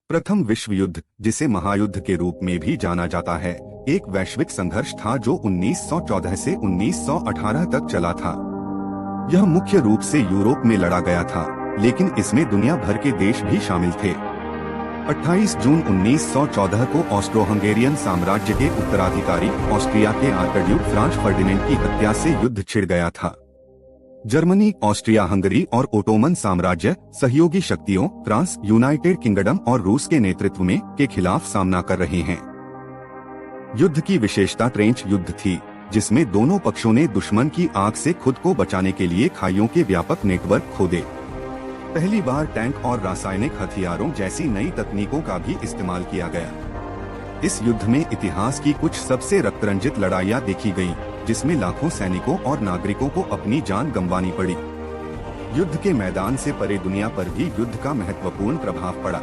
प्रथम विश्व युद्ध, जिसे महायुद्ध के रूप में भी जाना जाता है, एक वैश्विक संघर्ष था जो 1914 से 1918 तक चला था। यह मुख्य रूप से यूरोप में लड़ा गया था, लेकिन इसमें दुनिया भर के देश भी शामिल थे। 28 जून 1914 को ऑस्ट्रो हंगेरियन साम्राज्य के उत्तराधिकारी ऑस्ट्रिया के आर्कड्यूक फ्रांज फर्डिनेंड की हत्या से युद्ध छिड़ गया था। जर्मनी, ऑस्ट्रिया हंगरी और ओटोमन साम्राज्य सहयोगी शक्तियों फ्रांस, यूनाइटेड किंगडम और रूस के नेतृत्व में के खिलाफ सामना कर रहे हैं। युद्ध की विशेषता ट्रेंच युद्ध थी, जिसमें दोनों पक्षों ने दुश्मन की आग से खुद को बचाने के लिए खाइयों के व्यापक नेटवर्क खोदे। पहली बार टैंक और रासायनिक हथियारों जैसी नई तकनीकों का भी इस्तेमाल किया गया। इस युद्ध में इतिहास की कुछ सबसे रक्तरंजित लड़ाइयाँ देखी गयीं, जिसमें लाखों सैनिकों और नागरिकों को अपनी जान गंवानी पड़ी। युद्ध के मैदान से परे दुनिया पर भी युद्ध का महत्वपूर्ण प्रभाव पड़ा।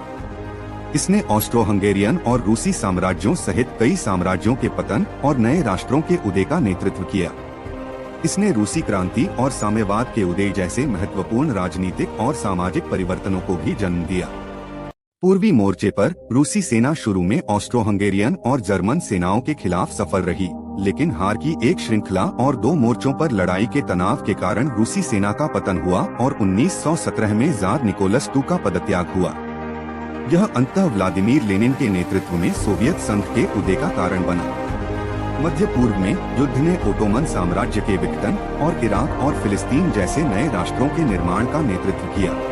इसने ऑस्ट्रो हंगेरियन और रूसी साम्राज्यों सहित कई साम्राज्यों के पतन और नए राष्ट्रों के उदय का नेतृत्व किया। इसने रूसी क्रांति और साम्यवाद के उदय जैसे महत्वपूर्ण राजनीतिक और सामाजिक परिवर्तनों को भी जन्म दिया। पूर्वी मोर्चे पर रूसी सेना शुरू में ऑस्ट्रो हंगेरियन और जर्मन सेनाओं के खिलाफ सफल रही, लेकिन हार की एक श्रृंखला और दो मोर्चों पर लड़ाई के तनाव के कारण रूसी सेना का पतन हुआ और 1917 में जार निकोलस II का पदत्याग हुआ। यह अंततः व्लादिमीर लेनिन के नेतृत्व में सोवियत संघ के उदय का कारण बना। मध्य पूर्व में युद्ध ने ओटोमन साम्राज्य के विघटन और इराक और फिलिस्तीन जैसे नए राष्ट्रों के निर्माण का नेतृत्व किया।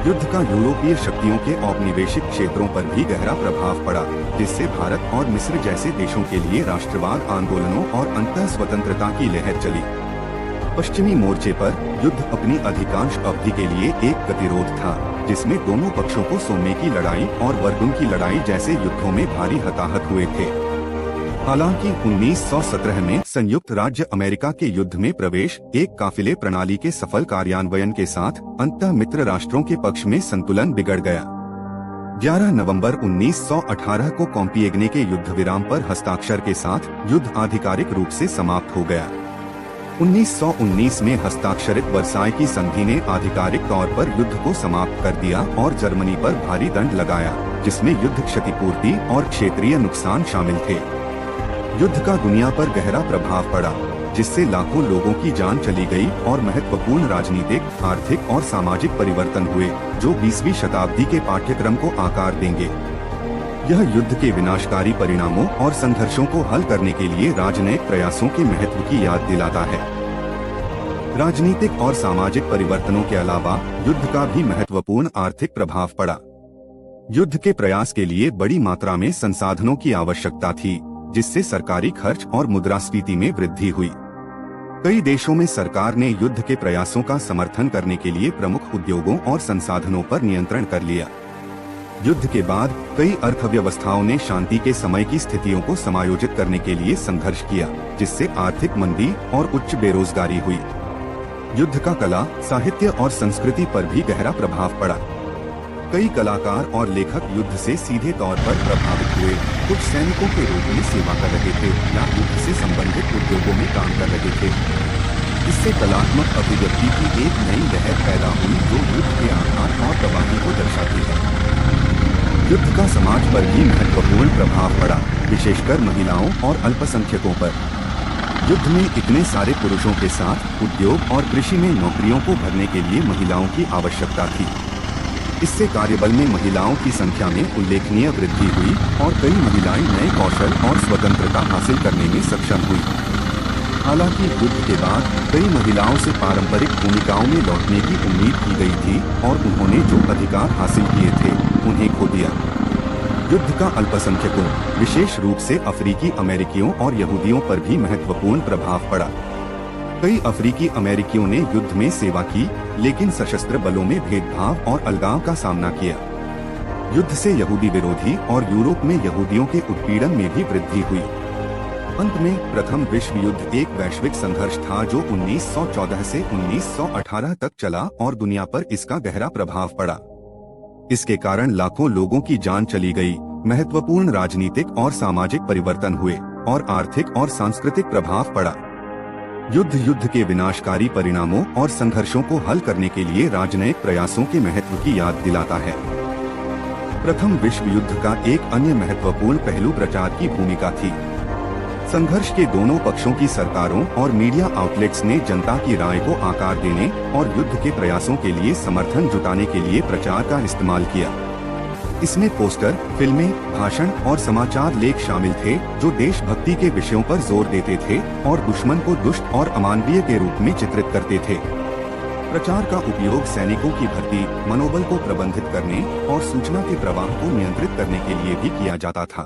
युद्ध का यूरोपीय शक्तियों के औपनिवेशिक क्षेत्रों पर भी गहरा प्रभाव पड़ा, जिससे भारत और मिस्र जैसे देशों के लिए राष्ट्रवाद आंदोलनों और अंतः स्वतंत्रता की लहर चली। पश्चिमी मोर्चे पर युद्ध अपनी अधिकांश अवधि के लिए एक गतिरोध था, जिसमें दोनों पक्षों को सोने की लड़ाई और वर्गुन की लड़ाई जैसे युद्धों में भारी हताहत हुए थे। हालांकि 1917 में संयुक्त राज्य अमेरिका के युद्ध में प्रवेश, एक काफिले प्रणाली के सफल कार्यान्वयन के साथ अंततः मित्र राष्ट्रों के पक्ष में संतुलन बिगड़ गया। 11 नवंबर 1918 को कॉम्पिएग्ने के युद्ध विराम पर हस्ताक्षर के साथ युद्ध आधिकारिक रूप से समाप्त हो गया। 1919 में हस्ताक्षरित वर्साय की संधि ने आधिकारिक तौर पर युद्ध को समाप्त कर दिया और जर्मनी पर भारी दंड लगाया, जिसमें युद्ध क्षतिपूर्ति और क्षेत्रीय नुकसान शामिल थे। युद्ध का दुनिया पर गहरा प्रभाव पड़ा, जिससे लाखों लोगों की जान चली गई और महत्वपूर्ण राजनीतिक, आर्थिक और सामाजिक परिवर्तन हुए, जो 20वीं शताब्दी के पाठ्यक्रम को आकार देंगे। यह युद्ध के विनाशकारी परिणामों और संघर्षों को हल करने के लिए राजनयिक प्रयासों के महत्व की याद दिलाता है। राजनीतिक और सामाजिक परिवर्तनों के अलावा युद्ध का भी महत्वपूर्ण आर्थिक प्रभाव पड़ा। युद्ध के प्रयास के लिए बड़ी मात्रा में संसाधनों की आवश्यकता थी, जिससे सरकारी खर्च और मुद्रास्फीति में वृद्धि हुई। कई देशों में सरकार ने युद्ध के प्रयासों का समर्थन करने के लिए प्रमुख उद्योगों और संसाधनों पर नियंत्रण कर लिया। युद्ध के बाद कई अर्थव्यवस्थाओं ने शांति के समय की स्थितियों को समायोजित करने के लिए संघर्ष किया, जिससे आर्थिक मंदी और उच्च बेरोजगारी हुई। युद्ध का कला, साहित्य और संस्कृति पर भी गहरा प्रभाव पड़ा। कई कलाकार और लेखक युद्ध से सीधे तौर पर प्रभावित हुए। कुछ सैनिकों के रूप में सेवा कर रहे थे या युद्ध से संबंधित उद्योगों में काम कर रहे थे। इससे कलात्मक अभिव्यक्ति की एक नई लहर पैदा हुई, जो युद्ध के आकार और तबाही को दर्शाती है। युद्ध का समाज पर भी महत्वपूर्ण प्रभाव पड़ा, विशेषकर महिलाओं और अल्पसंख्यकों पर। युद्ध में इतने सारे पुरुषों के साथ उद्योग और कृषि में नौकरियों को भरने के लिए महिलाओं की आवश्यकता थी। इससे कार्यबल में महिलाओं की संख्या में उल्लेखनीय वृद्धि हुई और कई महिलाएं नए कौशल और स्वतंत्रता हासिल करने में सक्षम हुई। हालांकि युद्ध के बाद कई महिलाओं से पारंपरिक भूमिकाओं में लौटने की उम्मीद की गई थी और उन्होंने जो अधिकार हासिल किए थे, उन्हें खो दिया। युद्ध का अल्पसंख्यकों, विशेष रूप से अफ्रीकी अमेरिकियों और यहूदियों पर भी महत्वपूर्ण प्रभाव पड़ा। कई अफ्रीकी अमेरिकियों ने युद्ध में सेवा की, लेकिन सशस्त्र बलों में भेदभाव और अलगाव का सामना किया। युद्ध से यहूदी विरोधी और यूरोप में यहूदियों के उत्पीड़न में भी वृद्धि हुई। अंत में प्रथम विश्व युद्ध एक वैश्विक संघर्ष था, जो 1914 से 1918 तक चला और दुनिया पर इसका गहरा प्रभाव पड़ा। इसके कारण लाखों लोगों की जान चली गई, महत्वपूर्ण राजनीतिक और सामाजिक परिवर्तन हुए और आर्थिक और सांस्कृतिक प्रभाव पड़ा। युद्ध के विनाशकारी परिणामों और संघर्षों को हल करने के लिए राजनयिक प्रयासों के महत्व की याद दिलाता है। प्रथम विश्व युद्ध का एक अन्य महत्वपूर्ण पहलू प्रचार की भूमिका थी। संघर्ष के दोनों पक्षों की सरकारों और मीडिया आउटलेट्स ने जनता की राय को आकार देने और युद्ध के प्रयासों के लिए समर्थन जुटाने के लिए प्रचार का इस्तेमाल किया। इसमें पोस्टर, फिल्में, भाषण और समाचार लेख शामिल थे जो देशभक्ति के विषयों पर जोर देते थे और दुश्मन को दुष्ट और अमानवीय के रूप में चित्रित करते थे। प्रचार का उपयोग सैनिकों की भर्ती, मनोबल को प्रबंधित करने और सूचना के प्रवाह को नियंत्रित करने के लिए भी किया जाता था।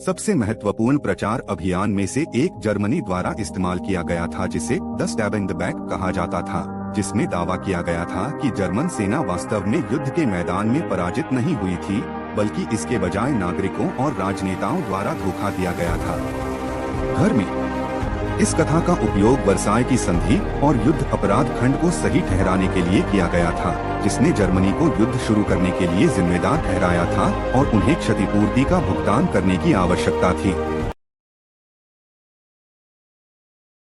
सबसे महत्वपूर्ण प्रचार अभियान में से एक जर्मनी द्वारा इस्तेमाल किया गया था जिसे the stab in the back कहा जाता था, जिसमें दावा किया गया था कि जर्मन सेना वास्तव में युद्ध के मैदान में पराजित नहीं हुई थी, बल्कि इसके बजाय नागरिकों और राजनेताओं द्वारा धोखा दिया गया था। घर में इस कथा का उपयोग वर्साय की संधि और युद्ध अपराध खंड को सही ठहराने के लिए किया गया था, जिसने जर्मनी को युद्ध शुरू करने के लिए जिम्मेदार ठहराया था और उन्हें क्षतिपूर्ति का भुगतान करने की आवश्यकता थी।